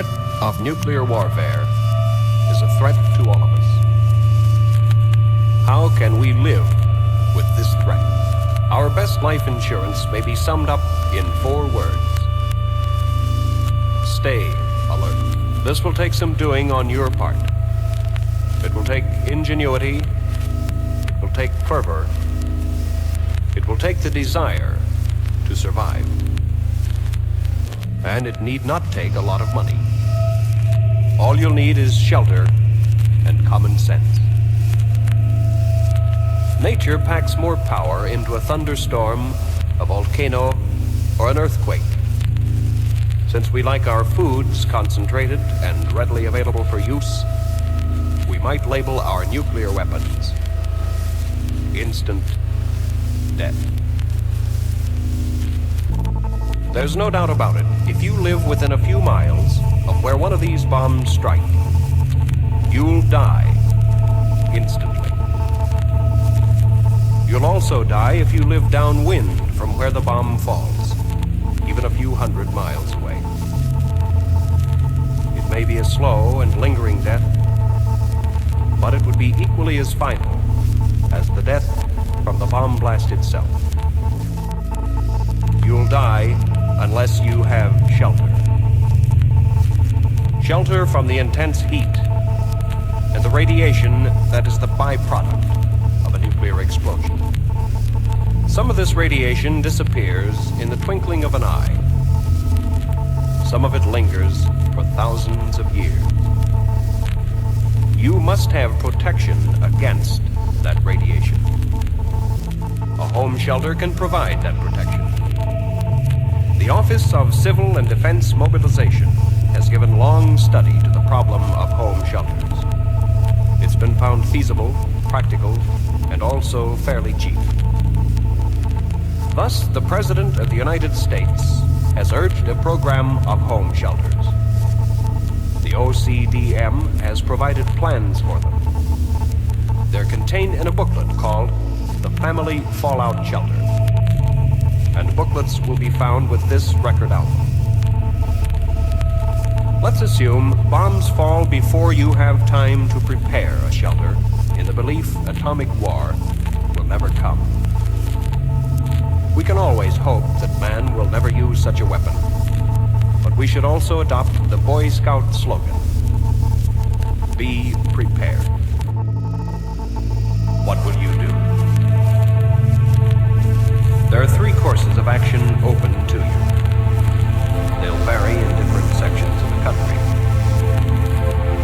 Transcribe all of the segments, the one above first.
threat of nuclear warfare is a threat to all of us. How can we live with this threat? Our best life insurance may be summed up in 4 words. Stay alert. This will take some doing on your part. It will take ingenuity. It will take fervor. It will take the desire to survive. And it need not take a lot of money. All you'll need is shelter and common sense. Nature packs more power into a thunderstorm, a volcano, or an earthquake. Since we like our foods concentrated and readily available for use, we might label our nuclear weapons instant death. There's no doubt about it. If you live within a few miles of where one of these bombs strike, you'll die instantly. You'll also die if you live downwind from where the bomb falls, even a few hundred miles away. It may be a slow and lingering death, but it would be equally as final as the death from the bomb blast itself. You'll die unless you have shelter. Shelter from the intense heat and the radiation that is the byproduct of a nuclear explosion. Some of this radiation disappears in the twinkling of an eye. Some of it lingers for thousands of years. You must have protection against that radiation. A home shelter can provide that protection. The Office of Civil and Defense Mobilization has given long study to the problem of home shelters. It's been found feasible, practical, and also fairly cheap. Thus, the President of the United States has urged a program of home shelters. The OCDM has provided plans for them. They're contained in a booklet called The Family Fallout Shelter. And booklets will be found with this record album. Let's assume bombs fall before you have time to prepare a shelter in the belief atomic war will never come. We can always hope that man will never use such a weapon, but we should also adopt the Boy Scout slogan, be prepared. What will you do? There are 3 courses of action open to you. They'll vary in different sections of the country.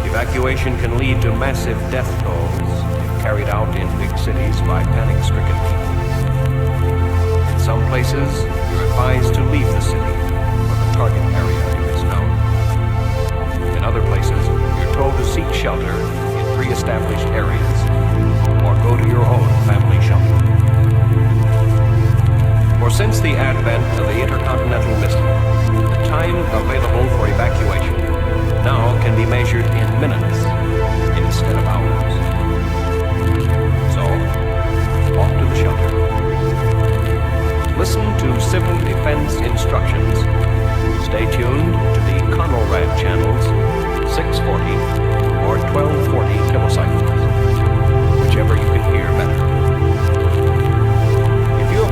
Evacuation can lead to massive death tolls if carried out in big cities by panic-stricken people. In some places, you're advised to leave the city or the target area if it's known. In other places, you're told to seek shelter in pre-established areas or go to your own family shelter. For since the advent of the intercontinental missile, the time available for evacuation now can be measured in minutes instead of hours. So, off to the shelter. Listen to civil defense instructions. Stay tuned to the Conrad channels 640 or 1240 kilocycles, whichever you can hear better.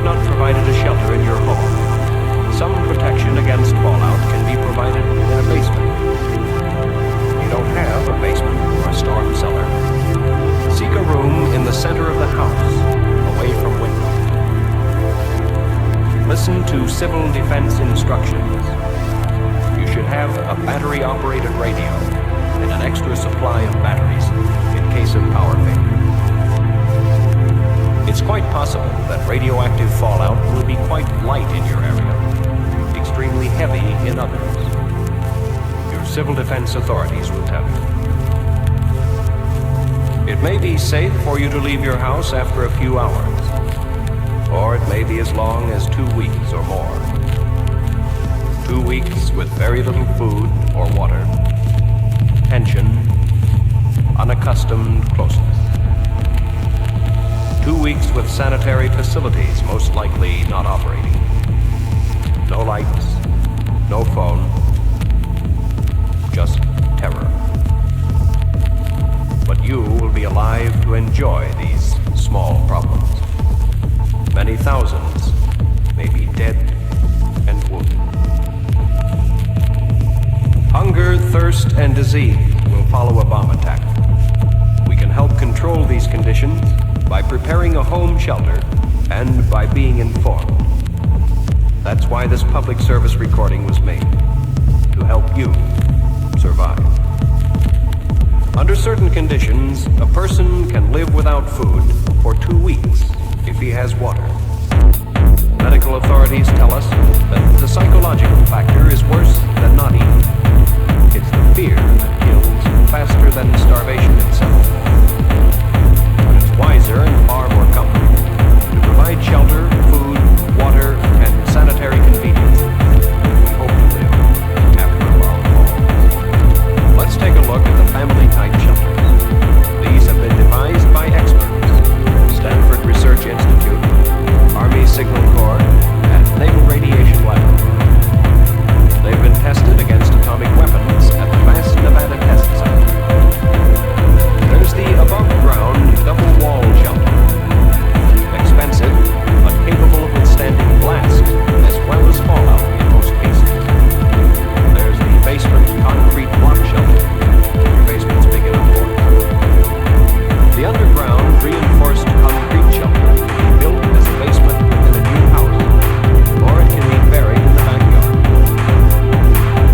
Not provided a shelter in your home, some protection against fallout can be provided in a basement. If you don't have a basement or a storm cellar, seek a room in the center of the house, away from windows. Listen to civil defense instructions. You should have a battery-operated radio and an extra supply of batteries in case of power failure. It's quite possible that radioactive fallout will be quite light in your area, extremely heavy in others. Your civil defense authorities will tell you. It may be safe for you to leave your house after a few hours, or it may be as long as 2 weeks or more. 2 weeks with very little food or water, tension, unaccustomed closeness. 2 weeks with sanitary facilities most likely not operating. No lights, no phone. just terror. But you will be alive to enjoy these small problems. Many thousands may be dead and wounded. Hunger, thirst, and disease will follow a bomb attack. We can help control these conditions by preparing a home shelter and by being informed. That's why this public service recording was made, to help you survive. Under certain conditions, a person can live without food for 2 weeks if he has water. Medical authorities tell us that the psychological factor is worse than not eating. It's the fear that kills faster than starvation itself. But it's wiser and far more comfortable to provide shelter, food, water, and sanitary convenience. We hope to live after a long haul. Let's take a look at the family-type shelters. These have been devised by experts: Stanford Research Institute, Army Signal Corps, and Naval Radiation Laboratory. They've been tested against atomic weapons at the vast Nevada test site. There's the above-ground double-wall shelter. Expensive, but capable of withstanding blast as well as fallout in most cases. There's the basement concrete block shelter. Your basement's big enough for it. The underground reinforced concrete shelter can be built as a basement in a new house, or it can be buried in the backyard.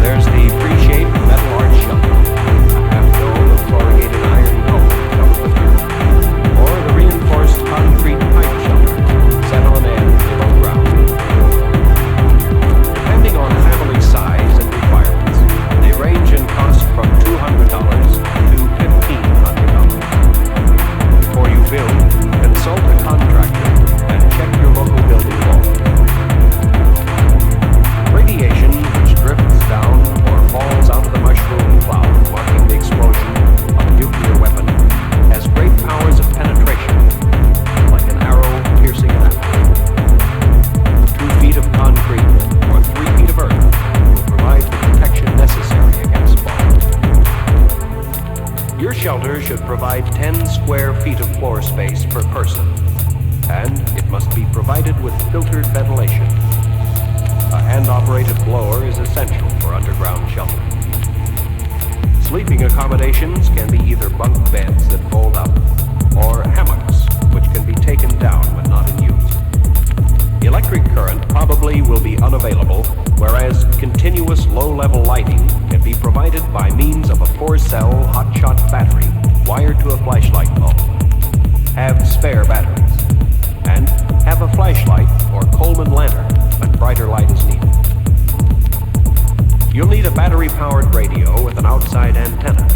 There's the pre-shaped metal arch shelter, a half-dome of corrugated iron cover covers the roof, or the reinforced concrete pipe shelter set on end below ground. Depending on family size and requirements, they range in cost from $200 to $1,500. Before you build, consult a contractor and check your local building law. Radiation which drifts down or falls out of the mushroom cloud marking the explosion of a nuclear weapon has great powers of penetration, like an arrow piercing an apple. 2 feet of concrete or 3 feet of earth will provide the protection necessary against falling. Your shelter should provide 10 square feet of floor space per person, and it must be provided with filtered ventilation. A hand-operated blower is essential for underground shelter. Sleeping accommodations can be either bunk beds that fold up or hammocks which can be taken down when not in use. Electric current probably will be unavailable, whereas continuous low-level lighting can be provided by means of a 4-cell hotshot battery wired to a flashlight bulb. Have spare batteries, and have a flashlight or Coleman lantern when brighter light is needed. You'll need a battery-powered radio with an outside antenna.